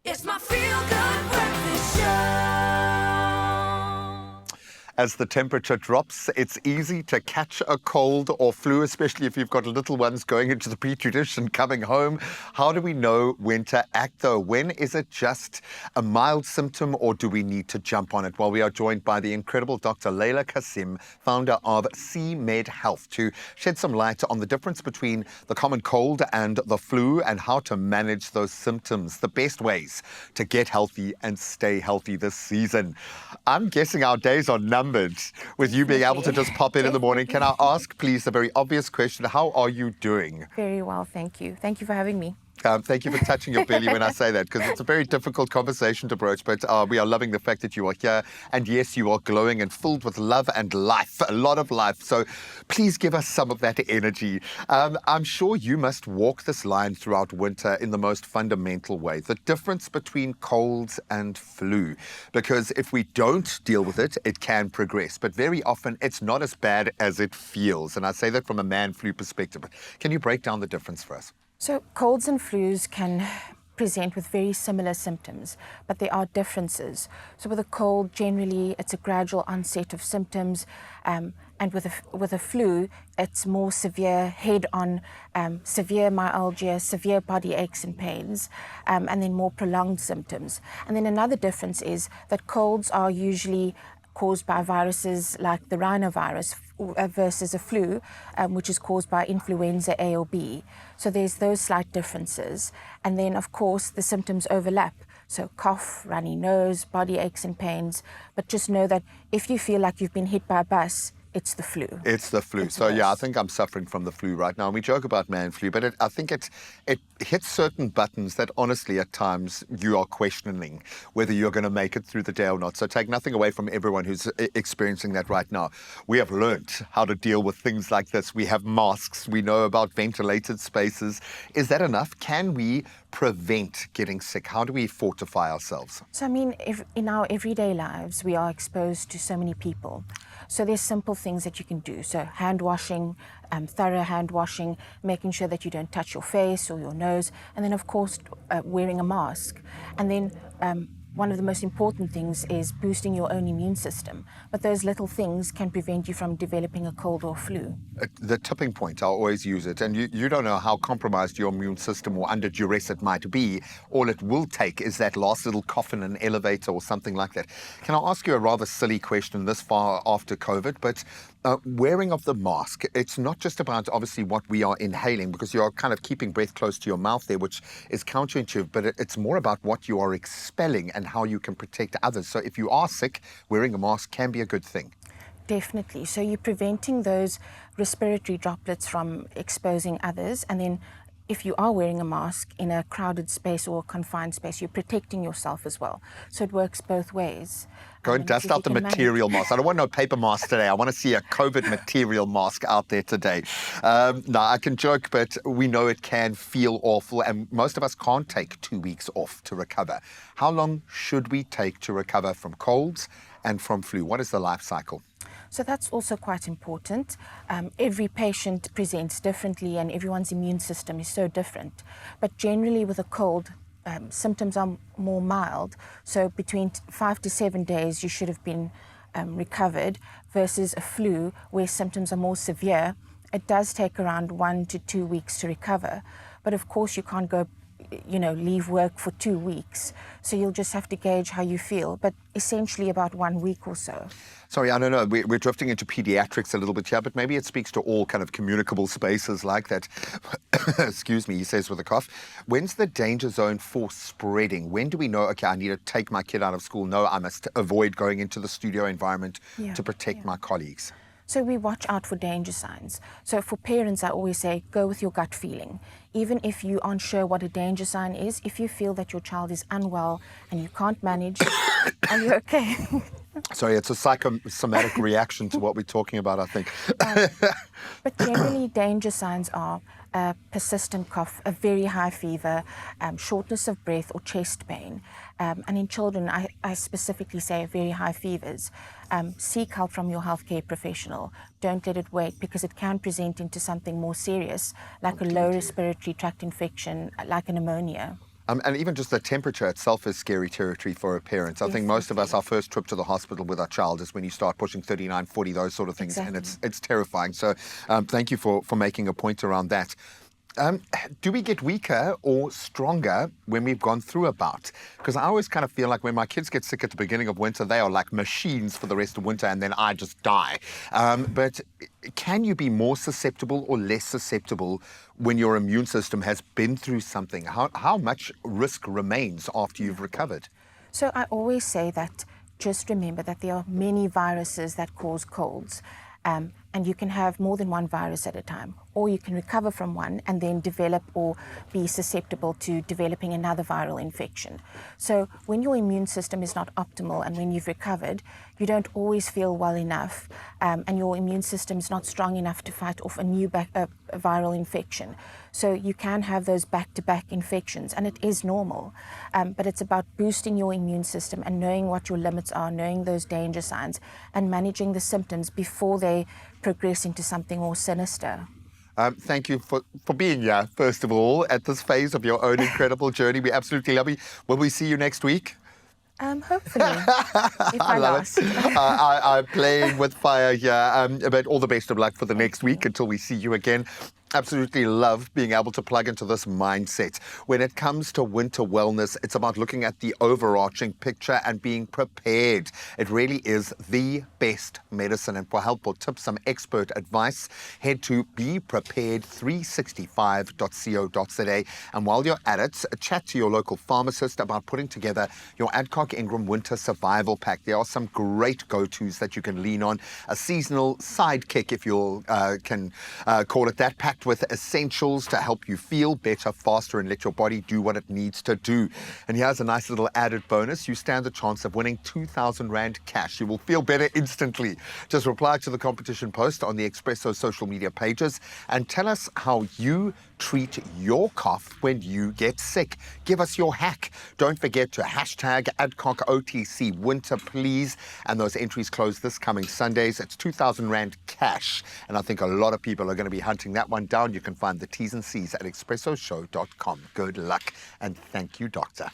It's my feel-good breakfast show. As the temperature drops, it's easy to catch a cold or flu, especially if you've got little ones going into the petri dish and coming home. How do we know when to act, though? When is it just a mild symptom, or do we need to jump on it? Well, we are joined by the incredible Dr. Leila Kasim, founder of C-Med Health, to shed some light on the difference between the common cold and the flu and how to manage those symptoms, the best ways to get healthy and stay healthy this season. I'm guessing our days are numbered with you being able to just pop in the morning. Can I ask, please, the very obvious question? How are you doing? Very well, thank you. Thank you for having me. Thank you for touching your belly when I say that, because it's a very difficult conversation to broach, but we are loving the fact that you are here. And yes, you are glowing and filled with love and life, a lot of life. So please give us some of that energy. I'm sure you must walk this line throughout winter in the most fundamental way, the difference between colds and flu. Because if we don't deal with it, it can progress. But very often, it's not as bad as it feels. And I say that from a man-flu perspective. Can you break down the difference for us? So colds and flus can present with very similar symptoms, but there are differences. So with a cold, generally, it's a gradual onset of symptoms, and with a flu, it's more severe head-on, severe myalgia, severe body aches and pains, and then more prolonged symptoms. And then another difference is that colds are usually caused by viruses like the rhinovirus versus a flu, which is caused by influenza A or B. So there's those slight differences. And then, of course, the symptoms overlap. So cough, runny nose, body aches and pains. But just know that if you feel like you've been hit by a bus, it's the flu. It's the flu. So yeah, I think I'm suffering from the flu right now. And we joke about man flu, but I think it hits certain buttons that honestly at times you are questioning whether you're going to make it through the day or not. So take nothing away from everyone who's experiencing that right now. We have learned how to deal with things like this. We have masks. We know about ventilated spaces. Is that enough? Can we prevent getting sick? How do we fortify ourselves? So I mean, in our everyday lives, we are exposed to so many people. So there's simple things that you can do. So hand washing, thorough hand washing, making sure that you don't touch your face or your nose, and then of course wearing a mask. And then one of the most important things is boosting your own immune system. But those little things can prevent you from developing a cold or flu. The tipping point, I always use it, and you don't know how compromised your immune system or under duress it might be. All it will take is that last little cough in an elevator or something like that. Can I ask you a rather silly question this far after COVID, but wearing of the mask, it's not just about obviously what we are inhaling, because you are kind of keeping breath close to your mouth there, which is counterintuitive, but it's more about what you are expelling and how you can protect others. So if you are sick, wearing a mask can be a good thing. Definitely. So you're preventing those respiratory droplets from exposing others, and then if you are wearing a mask in a crowded space or a confined space, you're protecting yourself as well. So it works both ways. Go and dust out the material mask. I don't want no paper mask today. I want to see a COVID material mask out there today. No, I can joke, but we know it can feel awful, and most of us can't take 2 weeks off to recover. How long should we take to recover from colds and from flu? What is the life cycle? So that's also quite important. Every patient presents differently and everyone's immune system is so different. But generally with a cold, symptoms are more mild. So between 5 to 7 days you should have been recovered, versus a flu where symptoms are more severe. It does take around 1 to 2 weeks to recover. But of course you can't go leave work for 2 weeks. So you'll just have to gauge how you feel, but essentially about 1 week or so. Sorry, I don't know, we're drifting into pediatrics a little bit here, but maybe it speaks to all kind of communicable spaces like that. Excuse me, he says with a cough. When's the danger zone for spreading? When do we know, okay, I need to take my kid out of school? No, I must avoid going into the studio environment to protect my colleagues. So we watch out for danger signs. So for parents, I always say, go with your gut feeling. Even if you aren't sure what a danger sign is, if you feel that your child is unwell and you can't manage, are you okay? Sorry, it's a psychosomatic reaction to what we're talking about, I think. But generally, danger signs are a persistent cough, a very high fever, shortness of breath or chest pain. And in children, I specifically say very high fevers. Seek help from your healthcare professional. Don't let it wait, because it can present into something more serious, like a low respiratory tract infection, like a pneumonia. And even just the temperature itself is scary territory for a parent. I think most of us, our first trip to the hospital with our child is when you start pushing 39, 40, those sort of things. Exactly. And it's terrifying. So thank you for making a point around that. Do we get weaker or stronger when we've gone through a bout? Because I always kind of feel like when my kids get sick at the beginning of winter, they are like machines for the rest of winter, and then I just die. But can you be more susceptible or less susceptible when your immune system has been through something? How much risk remains after you've recovered? So I always say that just remember that there are many viruses that cause colds. And you can have more than one virus at a time, or you can recover from one and then develop or be susceptible to developing another viral infection. So when your immune system is not optimal and when you've recovered, you don't always feel well enough, and your immune system is not strong enough to fight off a new viral infection. So you can have those back-to-back infections, and it is normal. But it's about boosting your immune system and knowing what your limits are, knowing those danger signs, and managing the symptoms before they progress into something more sinister. Thank you for being here, first of all, at this phase of your own incredible journey. We absolutely love you. Will we see you next week? Hopefully, if I last. I'm playing with fire here, but all the best of luck for the next week until we see you again. Absolutely love being able to plug into this mindset. When it comes to winter wellness, it's about looking at the overarching picture and being prepared. It really is the best medicine. And for helpful tips, some expert advice, head to beprepared365.co.za. And while you're at it, chat to your local pharmacist about putting together your ADCOCK INGRAM Winter Survival Pack. There are some great go-tos that you can lean on. A seasonal sidekick, if you can call it that, packed with essentials to help you feel better, faster, and let your body do what it needs to do. And here's a nice little added bonus. You stand the chance of winning 2,000 Rand cash. You will feel better instantly. Just reply to the competition post on the Expresso social media pages and tell us how you treat your cough when you get sick. Give us your hack. Don't forget to hashtag ADCOCK Winter, please. And those entries close this coming Sundays. It's 2,000 Rand cash. And I think a lot of people are going to be hunting that one down. You can find the T's and C's at expressoshow.com. Good luck. And thank you, Doctor.